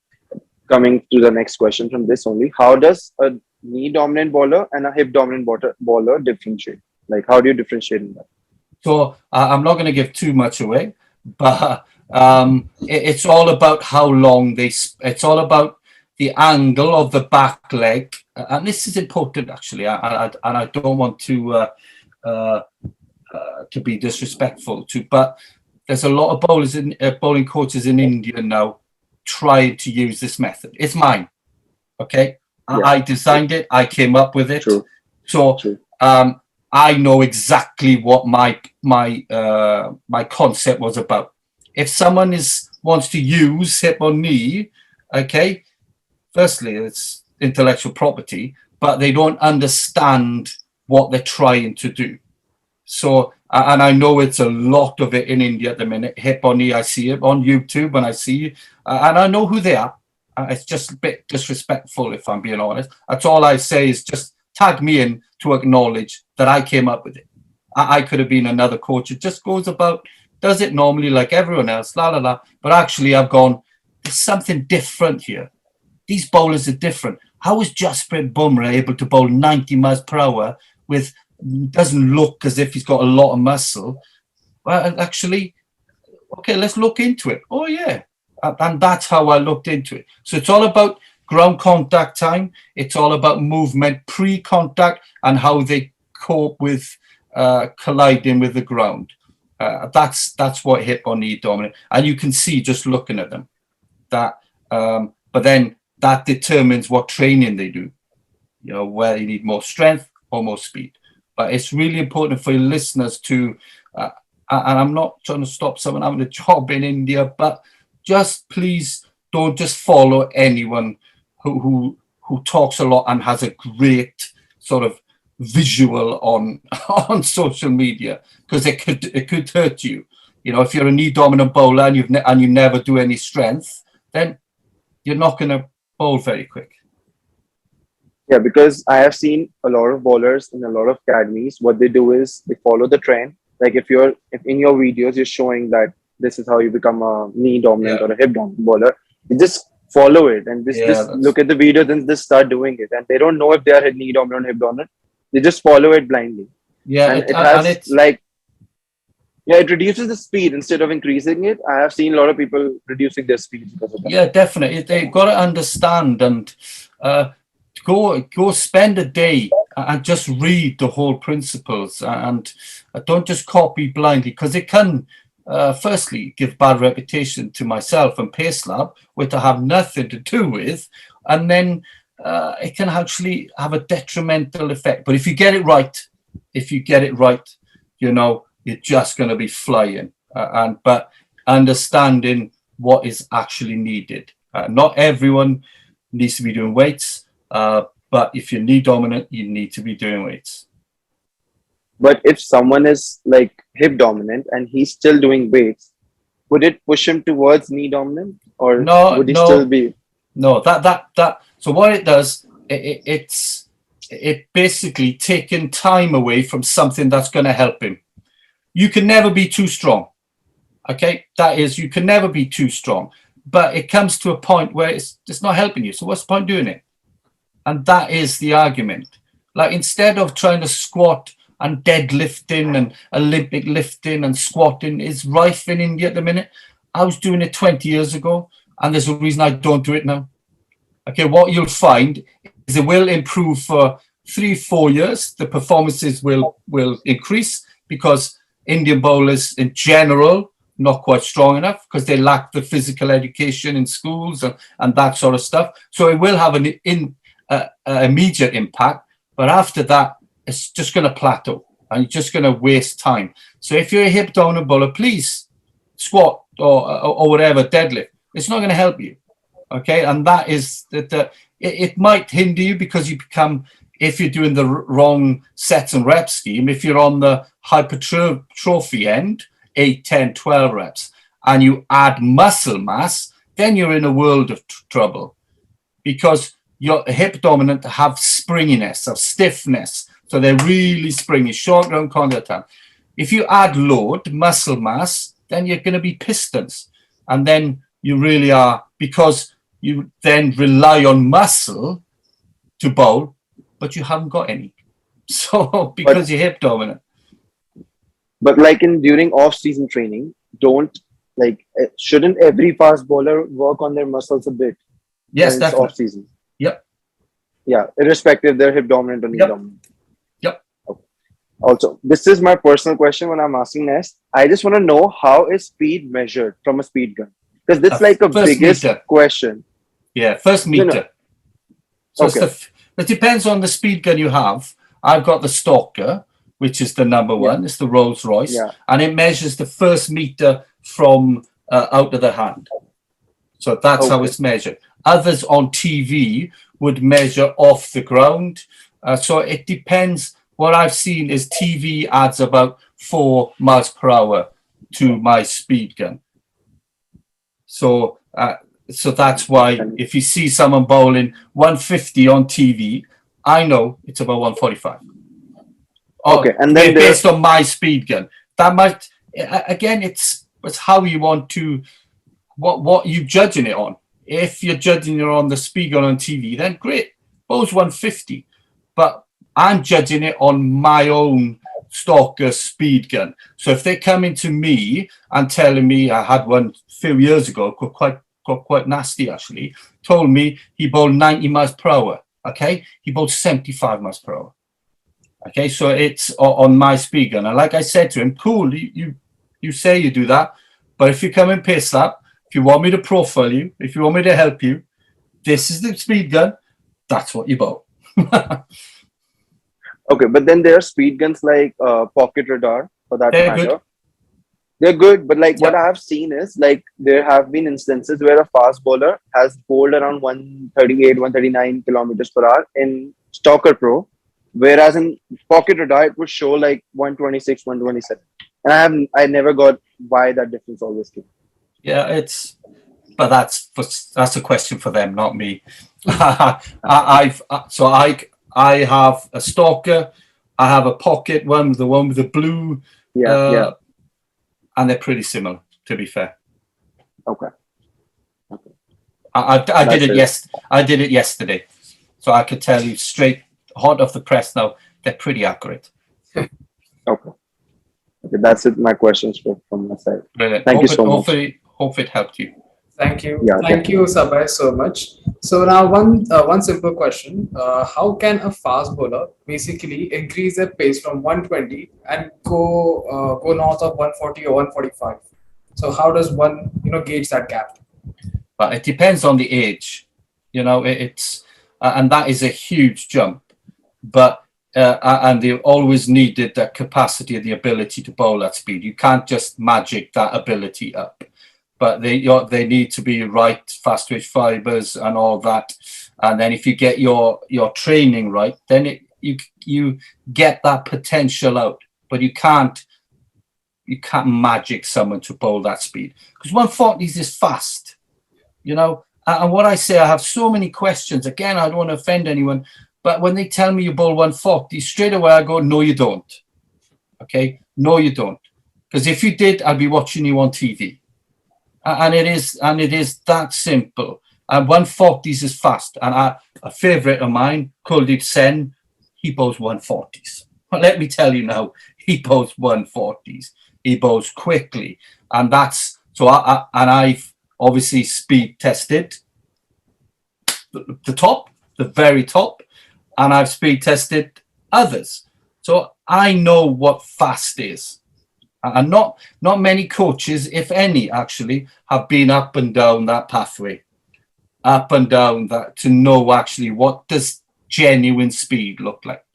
Coming to the next question from this only, how does a knee dominant bowler and a hip dominant bowler differentiate? Like, how do you differentiate in that? So I'm not going to give too much away, but it's all about how long it's all about the angle of the back leg. And this is important, actually. And I don't want to be disrespectful but there's a lot of bowlers bowling coaches in India now trying to use this method. It's mine. Okay. Yeah. I designed it. I came up with it. True. So, True. I know exactly what my concept was about. If someone wants to use hip or knee, okay, firstly, it's intellectual property, but they don't understand what they're trying to do. So, and I know it's a lot of it in India at the minute, hip or knee. I see it on YouTube when I see, and I know who they are. It's just a bit disrespectful, if I'm being honest. That's all I say is just tag me in to acknowledge that I came up with it. I could have been another coach. It just goes about, does it normally like everyone else, la la la. But actually, I've gone, there's something different here. These bowlers are different. How is Jasprit Bumrah able to bowl 90 miles per hour with, doesn't look as if he's got a lot of muscle? Well, actually, okay, let's look into it. Oh, yeah. And that's how I looked into it. So it's all about ground contact time. It's all about movement pre-contact and how they cope with colliding with the ground. That's what hip or knee dominant. And you can see just looking at them that, but then that determines what training they do, you know, where you need more strength or more speed. But it's really important for your listeners to, and I'm not trying to stop someone having a job in India, but just please don't just follow anyone who talks a lot and has a great sort of visual on social media, because it could hurt you. You know, if you're a knee dominant bowler and you never do any strength, then you're not going to bowl very quick. Yeah, because I have seen a lot of bowlers in a lot of academies. What they do is they follow the trend. Like if in your videos you're showing that this is how you become a knee dominant or a hip dominant bowler, you just follow it and just look at the video, then just start doing it. And they don't know if they are knee dominant or hip dominant. They just follow it blindly. Yeah, and it reduces the speed instead of increasing it. I have seen a lot of people reducing their speed because of that. Yeah, definitely. They've got to understand and go spend a day and just read the whole principles and don't just copy blindly, because it can firstly give bad reputation to myself and PaceLab, which I have nothing to do with, and then it can actually have a detrimental effect. But if you get it right, you know, you're just going to be flying. But understanding what is actually needed. Not everyone needs to be doing weights, but if you're knee dominant, you need to be doing weights. But if someone is like hip dominant and he's still doing weights, would it push him towards knee dominant, or would he still be? No, that. So what it does, it's basically taking time away from something that's going to help him. You can never be too strong. Okay, that is, you can never be too strong. But it comes to a point where it's not helping you. So what's the point doing it? And that is the argument. Like, instead of trying to squat and deadlifting and Olympic lifting and squatting is rife in India at the minute. I was doing it 20 years ago, and there's a reason I don't do it now. Okay, what you'll find is it will improve for 3-4 years. The performances will increase because Indian bowlers in general not quite strong enough because they lack the physical education in schools and that sort of stuff. So it will have an immediate impact, but after that, it's just going to plateau and you're just going to waste time. So if you're a hip dominant bowler, please squat or whatever, deadlift. It's not going to help you. Okay, and that is that it might hinder you because you become, if you're doing the wrong sets and rep scheme, if you're on the hypertrophy end, 8, 10, 12 reps, and you add muscle mass, then you're in a world of trouble because your hip dominant have springiness, have stiffness, so they're really springy, short ground contact time. If you add load, muscle mass, then you're going to be pistons, and then you really are, because you then rely on muscle to bowl, but you haven't got any. So because you're hip dominant. But like during off-season training, shouldn't every fast bowler work on their muscles a bit? Yes, definitely. Off-season. Yep. Yeah, irrespective they're hip dominant or knee dominant. Yep. Okay. Also, this is my personal question when I'm asking next. I just want to know, how is speed measured from a speed gun? Because this is like a biggest question. Yeah, first meter. No. So okay. It depends on the speed gun you have. I've got the Stalker, which is the number one. It's the Rolls Royce. Yeah. And it measures the first meter from out of the hand. So that's how it's measured. Others on TV would measure off the ground. So it depends. What I've seen is TV adds about 4 miles per hour to my speed gun. So that's why if you see someone bowling 150 on TV, I know it's about 145. Okay, and then based on my speed gun. That might, again, it's how you want to, what you judging it on. If you're judging it on the speed gun on TV, then great, bowls 150. But I'm judging it on my own stalker speed gun. So if they're coming to me and telling me, I had one a few years ago, got quite nasty actually, told me he bowled 90 miles per hour. Okay, he bowled 75 miles per hour. Okay, so it's on my speed gun. And like I said to him, cool, you say you do that, but if you come and pace that, if you want me to profile you, if you want me to help you, this is the speed gun, that's what you bowl. Okay, but then there are speed guns like pocket radar for that matter. Good. They're good, but like what I have seen is like there have been instances where a fast bowler has bowled around 138, 139 kilometers per hour in Stalker Pro, whereas in pocket radar it would show like 126, 127. And I never got why that difference always came. Yeah, but that's a question for them, not me. I have a stalker, I have a pocket one, the one with the blue. And they're pretty similar, to be fair. Okay. I did it yesterday, so I could tell you straight, hot off the press now, they're pretty accurate. Okay, that's it. My questions from my side. Brilliant. Thank you so much. Hope it helped you. Thank you. Yeah, Thank you, Sabai, so much. So now one simple question. How can a fast bowler basically increase their pace from 120 and go north of 140 or 145? So how does one, gauge that gap? But it depends on the age. It's and that is a huge jump. But and they always needed that capacity and the ability to bowl at speed. You can't just magic that ability up. But they need to be right, fast twitch fibers and all that. And then if you get your training right, then you get that potential out. But you can't magic someone to bowl that speed, because 140s is fast, And what I say, I have so many questions. Again, I don't want to offend anyone, but when they tell me you bowl 140, straight away I go, no, you don't. Okay, no, you don't, because if you did, I'd be watching you on TV. And it is that simple. And 140s is fast. And a favourite of mine, Kuldeep Sen, he bowls 140s. But let me tell you now, he bowls 140s. He bowls quickly, and that's so. I've obviously speed tested the very top, and I've speed tested others. So I know what fast is. And not many coaches, if any, actually, have been up and down that pathway, up and down that to know actually what does genuine speed look like.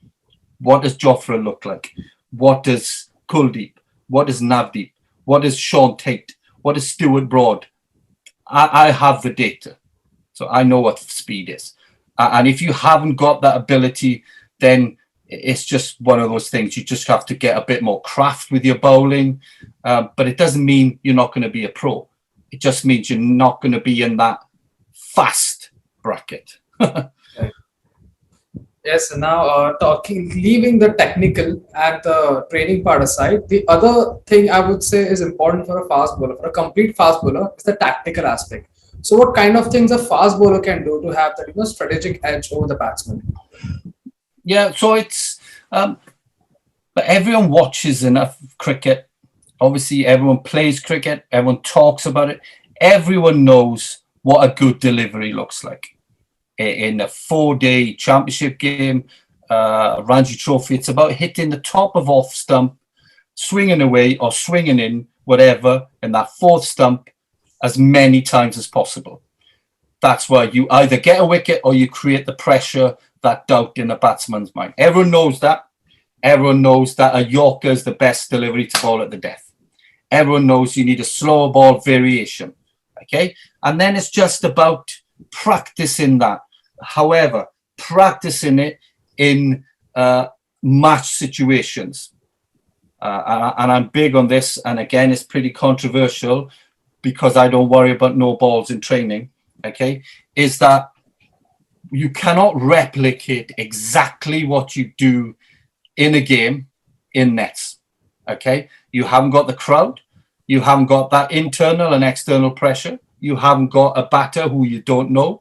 What does Jofra look like? What does Kuldeep? What does Navdeep? What does Sean Tate? What does Stuart Broad? I have the data, so I know what speed is. And if you haven't got that ability, then it's just one of those things. You just have to get a bit more craft with your bowling. But it doesn't mean you're not going to be a pro. It just means you're not going to be in that fast bracket. Yes, and now leaving the technical and the training part aside, the other thing I would say is important for a fast bowler, for a complete fast bowler, is the tactical aspect. So what kind of things a fast bowler can do to have that strategic edge over the batsman? Yeah, so it's but everyone watches enough cricket. Obviously, everyone plays cricket. Everyone talks about it. Everyone knows what a good delivery looks like. In a 4-day championship game, Ranji Trophy, it's about hitting the top of off stump, swinging away or swinging in, whatever, in that fourth stump as many times as possible. That's why you either get a wicket or you create the pressure, that doubt in the batsman's mind. Everyone knows that. Everyone knows that a Yorker is the best delivery to bowl at the death. Everyone knows you need a slower ball variation. Okay? And then it's just about practicing that. However, practicing it in match situations. And I'm big on this. And again, it's pretty controversial because I don't worry about no balls in training. Okay? Is that you cannot replicate exactly what you do in a game in nets. Okay, you haven't got the crowd, you haven't got that internal and external pressure, you haven't got a batter who you don't know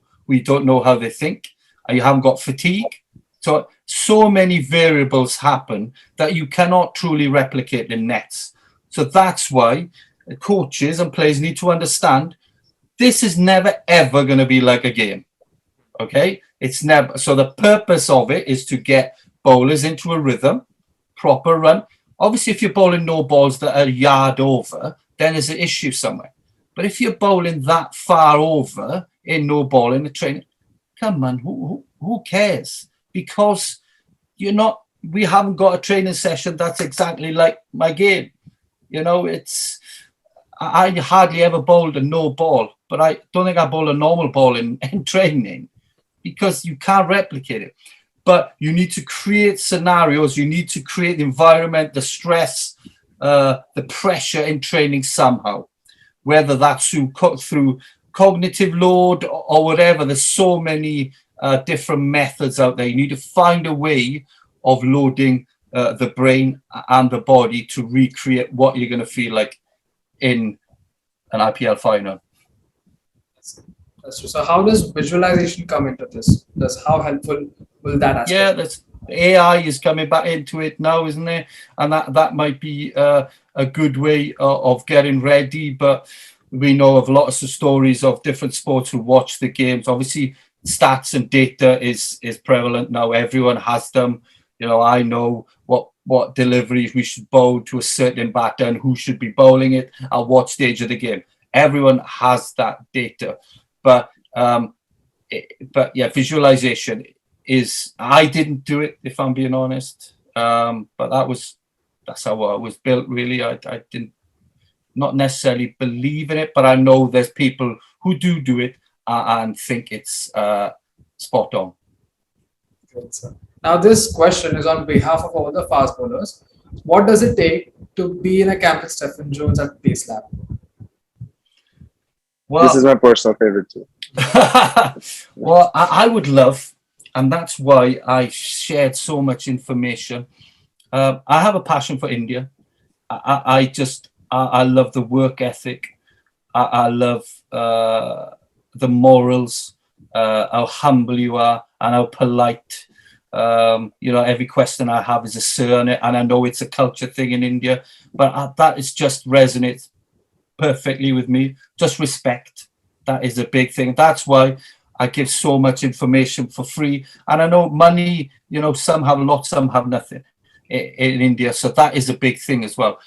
how they think, and you haven't got fatigue. So many variables happen that you cannot truly replicate in nets. So that's why coaches and players need to understand this is never ever going to be like a game. Okay, it's never. So the purpose of it is to get bowlers into a rhythm, proper run. Obviously, if you're bowling no balls that are a yard over, then there's an issue somewhere. But if you're bowling that far over in no ball in the training, come on, who cares? Because we haven't got a training session that's exactly like my game. I hardly ever bowled a no ball, but I don't think I bowl a normal ball in training, because you can't replicate it. But you need to create scenarios, you need to create the environment, the stress, the pressure in training somehow, whether that's through cognitive load or whatever. There's so many different methods out there. You need to find a way of loading the brain and the body to recreate what you're going to feel like in an IPL final. That's true. So how does visualization come into this? How helpful will that aspect? Yeah, that's AI is coming back into it now, isn't it? And that might be a good way of getting ready. But we know of lots of stories of different sports who watch the games. Obviously, stats and data is prevalent now. Everyone has them. I know what deliveries we should bowl to a certain batter and who should be bowling it at what stage of the game. Everyone has that data. But yeah, visualization is, I didn't do it, if I'm being honest. But that's how I was built, really. I didn't, not necessarily believe in it, but I know there's people who do it and think it's spot on. Great, sir. Now, this question is on behalf of all the fast bowlers. What does it take to be in a camp with Steffan Jones at Pace Lab? Well, this is my personal favorite too. Well, I would love, and that's why I shared so much information. I have a passion for India. I love the work ethic. I love the morals, how humble you are and how polite. Every question I have is a sir on it, and I know it's a culture thing in India, but that is just resonates perfectly with me. Just respect. That is a big thing. That's why I give so much information for free. And I know money, some have a lot, some have nothing in India. So that is a big thing as well.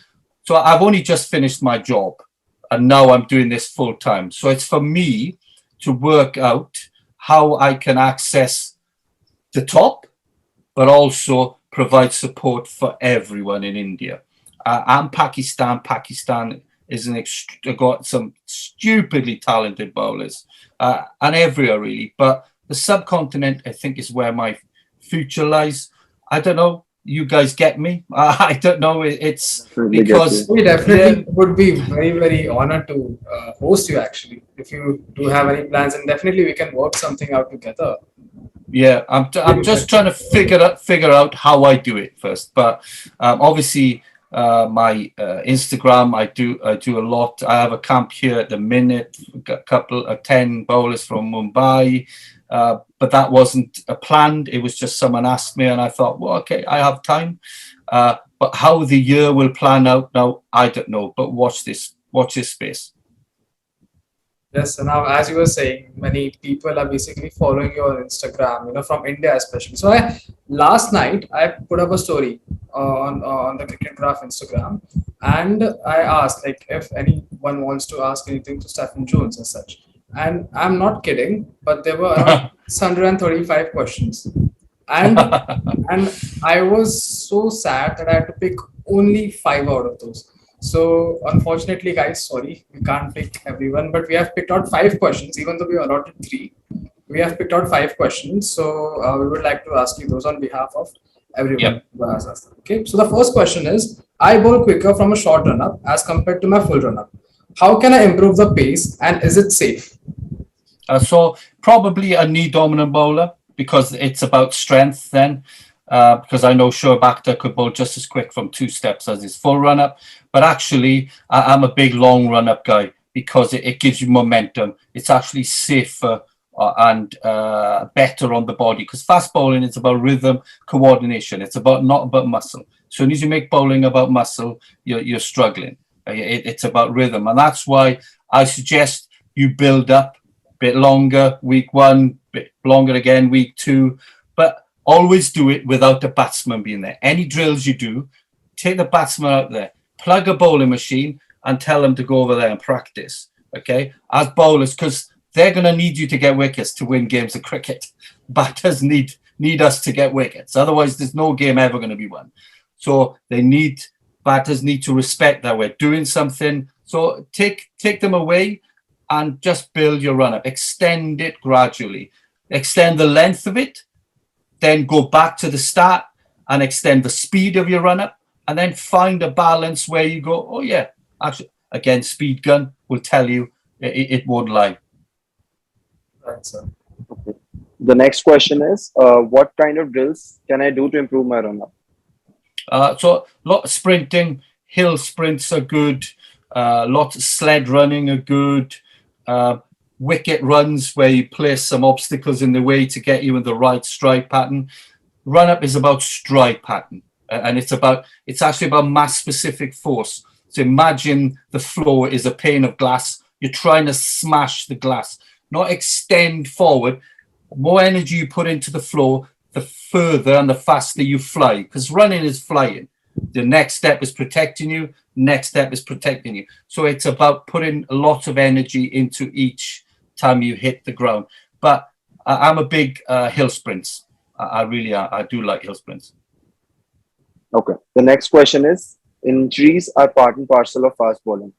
So I've only just finished my job and now I'm doing this full time. So it's for me to work out how I can access the top, but also provide support for everyone in India. And Pakistan is got some stupidly talented bowlers, and everywhere really. But the subcontinent, I think, is where my future lies. I don't know. You guys get me? I don't know. It's because we definitely would be very, very honored to host you. Actually, if you do have any plans, and definitely we can work something out together. Yeah, I'm just trying to figure out how I do it first. But obviously, my Instagram, I do a lot. I have a camp here at the minute, a couple of 10 bowlers from Mumbai, but that wasn't planned. It was just someone asked me, and I thought, well, okay, I have time. But how the year will plan out now, I don't know. But watch this space. Yes, and now as you were saying, many people are basically following you on Instagram, from India especially. So last night I put up a story on the Cricketgraph Instagram, and I asked if anyone wants to ask anything to Steffan Jones as such. And I'm not kidding, but there were around 635 questions. And I was so sad that I had to pick only 5 out of those. So unfortunately, guys, sorry, we can't pick everyone, but we have picked out 5 questions, even though we allotted 3. We have picked out 5 questions. So we would like to ask you those on behalf of everyone who has asked. Okay, so the first question is, I bowl quicker from a short run-up as compared to my full run-up. How can I improve the pace, and is it safe? So probably a knee dominant bowler, because it's about strength then. because I know Shoaib Akhtar could bowl just as quick from 2 steps as his full run-up. But actually, I'm a big long run-up guy because it gives you momentum. It's actually safer and better on the body, because fast bowling is about rhythm, coordination. It's not about muscle. As soon as you make bowling about muscle, you're struggling. It's about rhythm, and that's why I suggest you build up a bit longer, week 1, bit longer again, week 2, but always do it without the batsman being there. Any drills you do, take the batsman out there, plug a bowling machine, and tell them to go over there and practice. Okay, as bowlers, because they're going to need you to get wickets to win games of cricket. Batters need us to get wickets. Otherwise, there's no game ever going to be won. So batters need to respect that we're doing something. So take them away and just build your run-up. Extend it gradually. Extend the length of it. Then go back to the start and extend the speed of your run-up. And then find a balance where you go, oh yeah, actually, again, speed gun will tell you it won't lie. Right, sir. Okay. The next question is, what kind of drills can I do to improve my run-up? So a lot of sprinting, hill sprints are good. Lots of sled running are good. Wicket runs where you place some obstacles in the way to get you in the right strike pattern. Run-up is about strike pattern, and it's actually about mass-specific force. So imagine the floor is a pane of glass. You're trying to smash the glass, not extend forward. The more energy you put into the floor, the further and the faster you fly, because running is flying. The next step is protecting you. Next step is protecting you. So it's about putting a lot of energy into each time you hit the ground. But I'm a big hill sprints. I really are. I do like hill sprints. Okay. The next question is, injuries are part and parcel of fast bowling.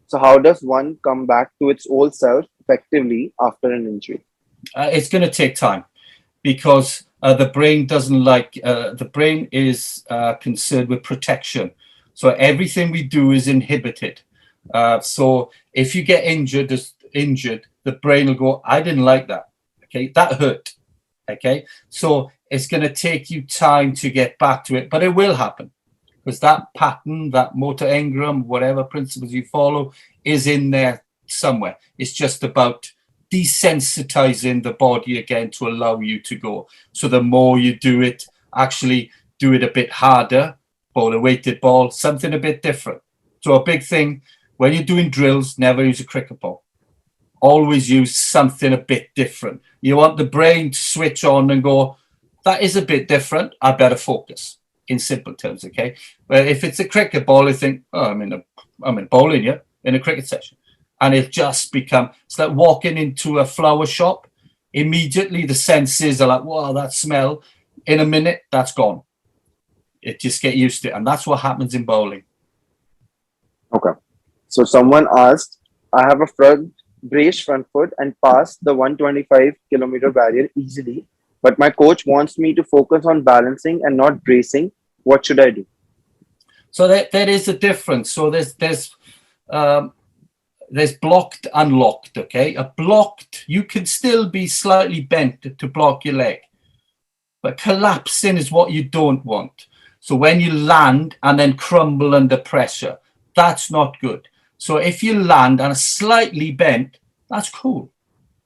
So how does one come back to its old self effectively after an injury? It's going to take time, because the brain doesn't like, the brain is concerned with protection. So everything we do is inhibited. So if you get injured, the brain will go, I didn't like that. Okay, that hurt. Okay, so it's going to take you time to get back to it, but it will happen, because that pattern, that motor engram, whatever principles you follow, is in there somewhere. It's just about desensitizing the body again to allow you to go. So the more you do it, actually do it a bit harder, bowl a weighted ball, something a bit different. So a big thing, when you're doing drills, never use a cricket ball. Always use something a bit different. You want the brain to switch on and go, that is a bit different, I better focus, in simple terms, okay? But if it's a cricket ball, you think, oh, I'm in bowling, yeah, in a cricket session. And it just it's like walking into a flower shop. Immediately the senses are like, wow, that smell. In a minute, that's gone. It just get used to it. And that's what happens in bowling. Okay. So someone asked, I have a braced front foot and pass the 125-kilometer barrier easily, but my coach wants me to focus on balancing and not bracing. What should I do? So there is a difference. So there's blocked and locked, okay? A blocked, you can still be slightly bent to block your leg, but collapsing is what you don't want. So when you land and then crumble under pressure, that's not good. So if you land and are slightly bent, that's cool,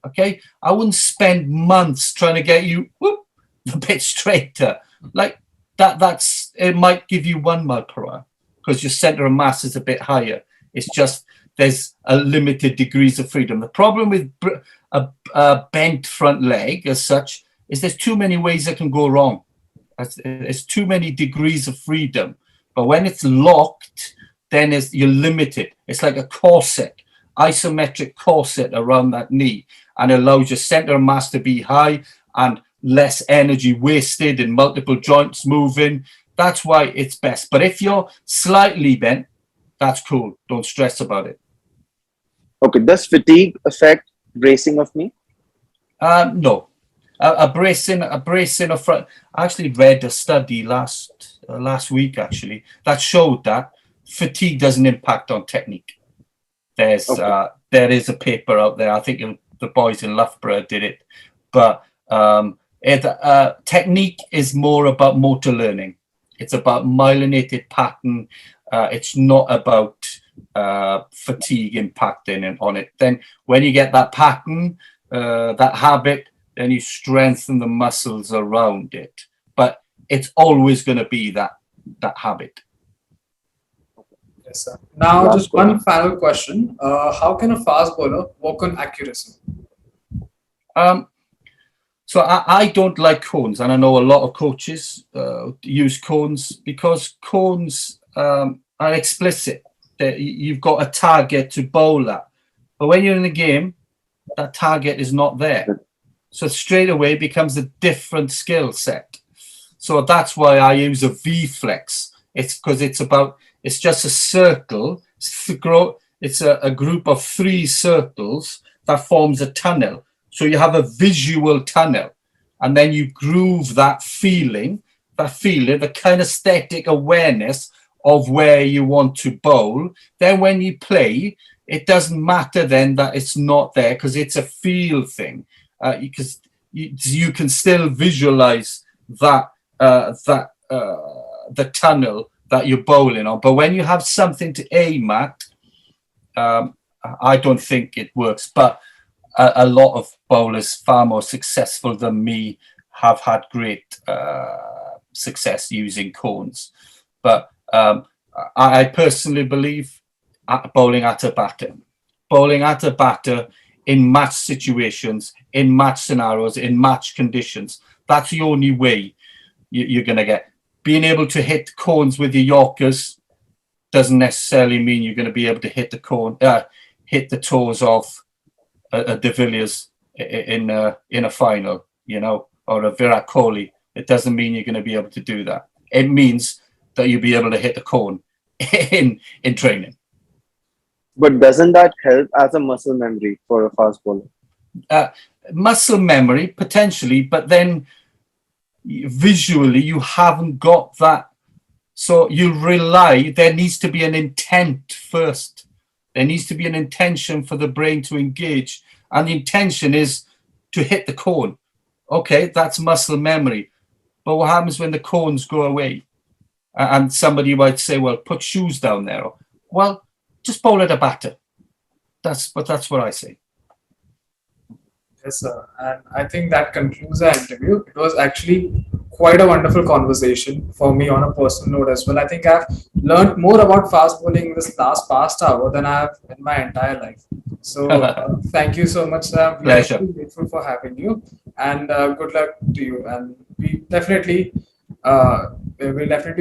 okay? I wouldn't spend months trying to get you a bit straighter. Like it might give you 1 mile per hour because your center of mass is a bit higher. It's just there's a limited degrees of freedom. The problem with a bent front leg as such is there's too many ways that can go wrong. There's too many degrees of freedom. But when it's locked, then you're limited. It's like a corset, isometric corset around that knee, and it allows your center of mass to be high and less energy wasted in multiple joints moving. That's why it's best. But if you're slightly bent, that's cool. Don't stress about it. Okay. Does fatigue affect bracing of me? No. A bracing of front. I actually read a study last week actually that showed that fatigue doesn't impact on technique. There is a paper out there. I think the boys in Loughborough did it, but Technique is more about motor learning. It's about myelinated pattern. It's not about fatigue impacting on it. Then when you get that pattern, that habit, then you strengthen the muscles around it. But it's always going to be that habit. Yes, sir. Now, just one final question. How can a fast bowler work on accuracy? So I don't like cones, and I know a lot of coaches use cones because cones are explicit. You've got a target to bowl at. But when you're in the game, that target is not there. So straight away it becomes a different skill set. So that's why I use a V-flex. It's because it's just a circle. It's a group of 3 circles that forms a tunnel. So you have a visual tunnel, and then you groove that feeling, the kinesthetic awareness of where you want to bowl. Then when you play, it doesn't matter then that it's not there because it's a feel thing. Because you can still visualize that the tunnel that you're bowling on. But when you have something to aim at, I don't think it works. But a lot of bowlers far more successful than me have had great success using cones. But I personally believe bowling at a batter in match situations, in match scenarios, in match conditions. That's the only way you're going to get. Being able to hit cones with your Yorkers doesn't necessarily mean you're going to be able to hit the toes of a De Villiers in a final, or a Virat Kohli. It doesn't mean you're going to be able to do that. It means that you'll be able to hit the cone in training. But doesn't that help as a muscle memory for a fast bowler? Muscle memory, potentially, but then visually you haven't got that. So there needs to be an intent first. There needs to be an intention for the brain to engage. And the intention is to hit the cone. Okay, that's muscle memory. But what happens when the cones go away? And somebody might say, well, put shoes down there. Well, just bowl at a batter. That's what I say. Yes, sir. And I think that concludes our interview. It was actually quite a wonderful conversation for me on a personal note as well. I think I've learned more about fast bowling this past hour than I have in my entire life. So thank you so much, sir. We are grateful for having you, and good luck to you. And we're definitely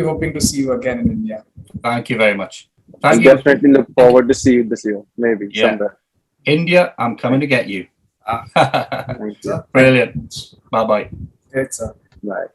hoping to see you again in India. Thank you very much. I definitely look forward to see you this year, maybe somewhere. India, I'm coming to get you. Thank you. Brilliant. Bye-bye. Great, sir. Bye.